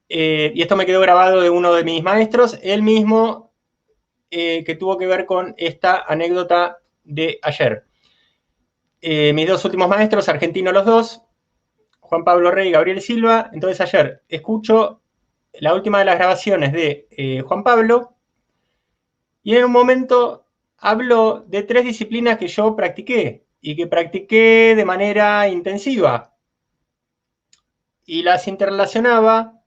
[SPEAKER 1] Y esto me quedó grabado de uno de mis maestros, él mismo, que tuvo que ver con esta anécdota de ayer. Mis dos últimos maestros, argentinos los dos, Juan Pablo Rey y Gabriel Silva. Entonces ayer escucho la última de las grabaciones de Juan Pablo y en un momento hablo de 3 disciplinas que yo practiqué y que practiqué de manera intensiva y las interrelacionaba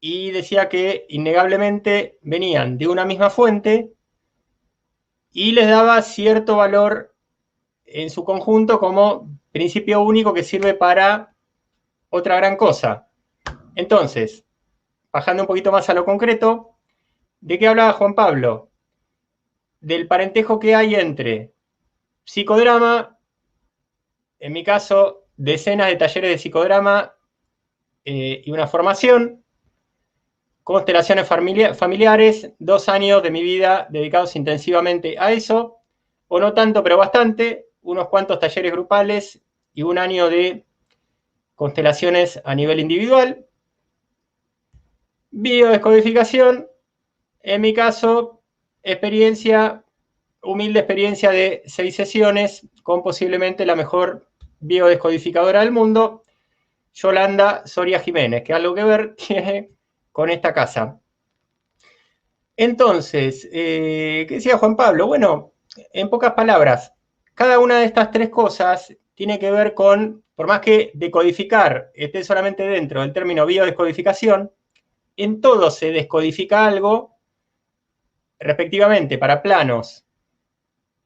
[SPEAKER 1] y decía que innegablemente venían de una misma fuente y les daba cierto valor en su conjunto como principio único que sirve para otra gran cosa. Entonces, bajando un poquito más a lo concreto, ¿de qué hablaba Juan Pablo? Del parentejo que hay entre psicodrama, en mi caso, decenas de talleres de psicodrama y una formación, constelaciones familiares, 2 años de mi vida dedicados intensivamente a eso, o no tanto, pero bastante, unos cuantos talleres grupales y 1 año de constelaciones a nivel individual. Biodescodificación, en mi caso, humilde experiencia de 6 sesiones con posiblemente la mejor biodescodificadora del mundo, Yolanda Soria Jiménez, que algo que ver tiene con esta casa. Entonces, ¿qué decía Juan Pablo? Bueno, en pocas palabras, cada una de estas 3 cosas tiene que ver con, por más que decodificar esté solamente dentro del término biodescodificación, en todo se descodifica algo, respectivamente, para planos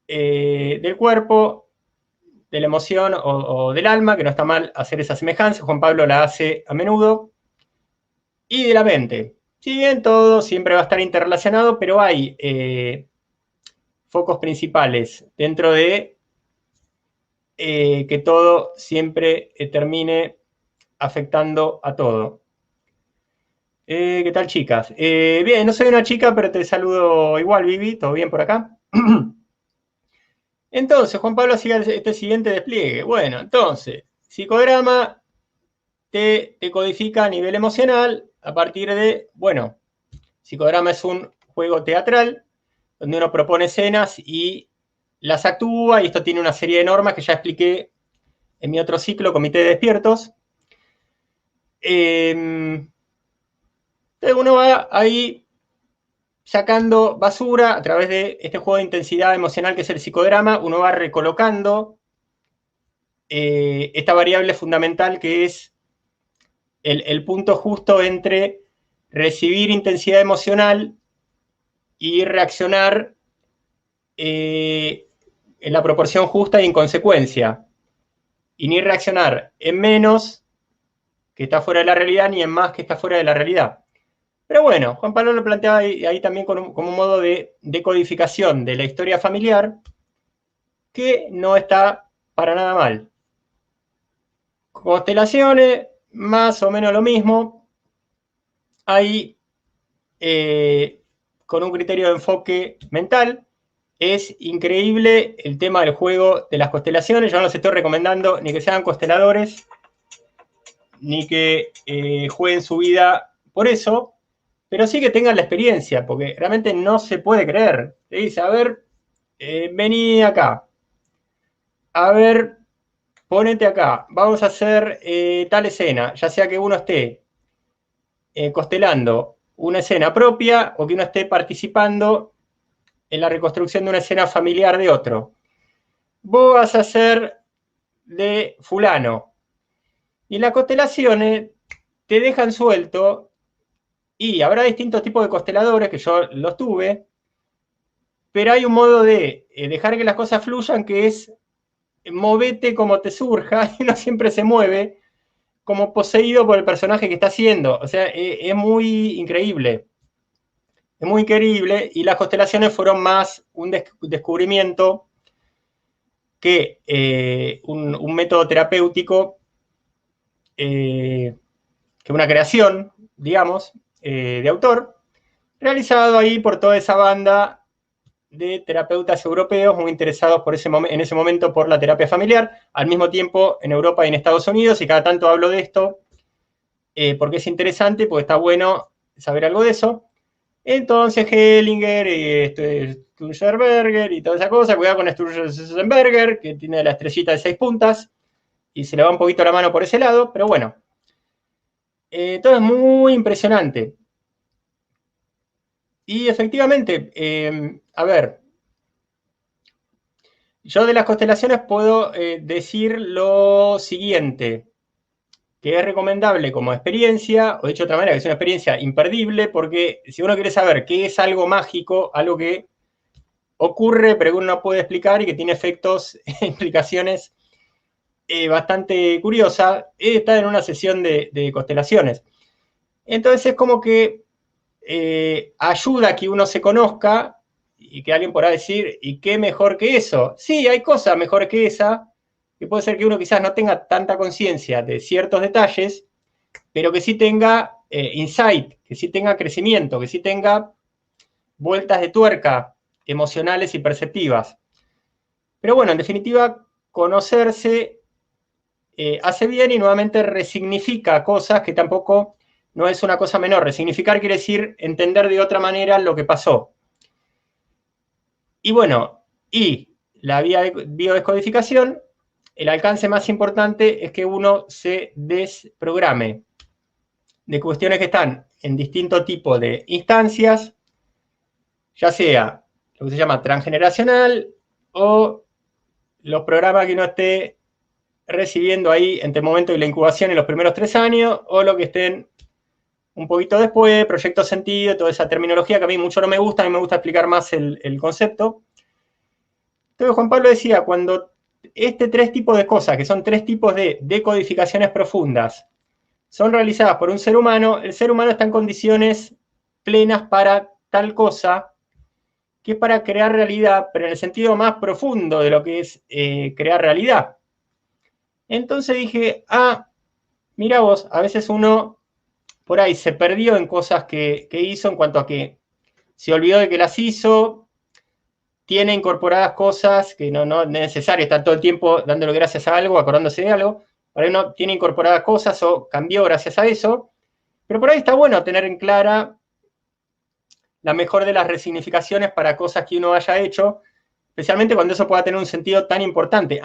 [SPEAKER 1] del cuerpo, de la emoción o del alma, que no está mal hacer esa semejanza, Juan Pablo la hace a menudo, y de la mente. Si bien todo siempre va a estar interrelacionado, pero hay focos principales dentro de que todo siempre termine afectando a todo. ¿Qué tal, chicas? Bien, no soy una chica, pero te saludo igual, Vivi. ¿Todo bien por acá? Entonces, Juan Pablo hacía este siguiente despliegue. Bueno, entonces, psicodrama te codifica a nivel emocional a partir de, bueno, psicodrama es un juego teatral donde uno propone escenas y las actúa, y esto tiene una serie de normas que ya expliqué en mi otro ciclo, Comité de Despiertos. Entonces uno va ahí sacando basura a través de este juego de intensidad emocional que es el psicodrama, uno va recolocando esta variable fundamental que es el punto justo entre recibir intensidad emocional y reaccionar en la proporción justa y en consecuencia. Y ni reaccionar en menos, que está fuera de la realidad, ni en más, que está fuera de la realidad. Pero bueno, Juan Pablo lo planteaba ahí también como un modo de decodificación de la historia familiar que no está para nada mal. Constelaciones, más o menos lo mismo. Hay con un criterio de enfoque mental. Es increíble el tema del juego de las constelaciones. Yo no les estoy recomendando ni que sean consteladores, ni que jueguen su vida por eso, pero sí que tengan la experiencia, porque realmente no se puede creer. Te dice, a ver, vení acá. A ver, ponete acá. Vamos a hacer tal escena, ya sea que uno esté constelando una escena propia o que uno esté participando en la reconstrucción de una escena familiar de otro. Vos vas a ser de fulano. Y las constelaciones te dejan suelto y habrá distintos tipos de consteladores, que yo los tuve, pero hay un modo de dejar que las cosas fluyan que es movete como te surja y uno siempre se mueve como poseído por el personaje que está haciendo. O sea, es muy increíble. Es muy increíble y las constelaciones fueron más un descubrimiento que un método terapéutico, que una creación, digamos, de autor, realizado ahí por toda esa banda de terapeutas europeos muy interesados en ese momento por la terapia familiar, al mismo tiempo en Europa y en Estados Unidos, y cada tanto hablo de esto, porque es interesante, porque está bueno saber algo de eso. Entonces Hellinger y Sturzenberger y toda esa cosa, cuidado con Sturzenberger, que tiene la estrellita de 6 puntas, y se le va un poquito la mano por ese lado, pero bueno. Todo es muy impresionante. Y efectivamente, a ver, yo de las constelaciones puedo decir lo siguiente, que es recomendable como experiencia, o dicho de otra manera, que es una experiencia imperdible, porque si uno quiere saber qué es algo mágico, algo que ocurre, pero que uno no puede explicar y que tiene efectos e implicaciones bastante curiosas, es estar en una sesión de constelaciones. Entonces es como que ayuda a que uno se conozca y que alguien podrá decir, ¿y qué mejor que eso? Sí, hay cosas mejores que esa, que puede ser que uno quizás no tenga tanta conciencia de ciertos detalles, pero que sí tenga insight, que sí tenga crecimiento, que sí tenga vueltas de tuerca emocionales y perceptivas. Pero bueno, en definitiva, conocerse hace bien y nuevamente resignifica cosas que tampoco no es una cosa menor. Resignificar quiere decir entender de otra manera lo que pasó. Y bueno, y la biodescodificación, el alcance más importante es que uno se desprograme de cuestiones que están en distinto tipo de instancias, ya sea lo que se llama transgeneracional o los programas que uno esté recibiendo ahí entre el momento de la incubación en los primeros 3 años o lo que estén un poquito después, proyecto sentido, toda esa terminología que a mí mucho no me gusta, a mí me gusta explicar más el concepto. Entonces Juan Pablo decía, cuando 3 tipos de cosas, que son 3 tipos de decodificaciones profundas, son realizadas por un ser humano, el ser humano está en condiciones plenas para tal cosa, que es para crear realidad, pero en el sentido más profundo de lo que es crear realidad. Entonces dije, mira vos, a veces uno por ahí se perdió en cosas que hizo en cuanto a que se olvidó de que las hizo, tiene incorporadas cosas que no es necesario estar todo el tiempo dándole gracias a algo, acordándose de algo, por ahí uno tiene incorporadas cosas o cambió gracias a eso, pero por ahí está bueno tener en clara la mejor de las resignificaciones para cosas que uno haya hecho, especialmente cuando eso pueda tener un sentido tan importante.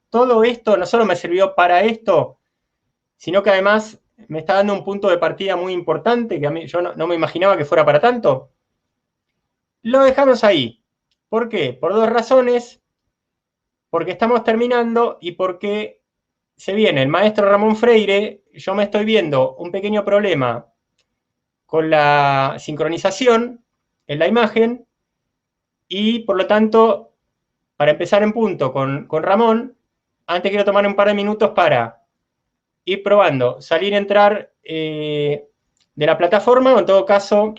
[SPEAKER 1] Todo esto no solo me sirvió para esto, sino que además me está dando un punto de partida muy importante que a mí yo no me imaginaba que fuera para tanto. Lo dejamos ahí. ¿Por qué? Por 2 razones. Porque estamos terminando y porque se viene el maestro Ramón Freire. Yo me estoy viendo un pequeño problema con la sincronización en la imagen y por lo tanto, para empezar en punto con Ramón, antes quiero tomar un par de minutos para ir probando, salir, entrar de la plataforma o en todo caso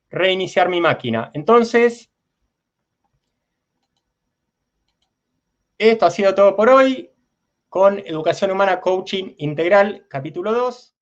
[SPEAKER 1] reiniciar mi máquina. Entonces, esto ha sido todo por hoy con Educación Humana Coaching Integral, capítulo 2.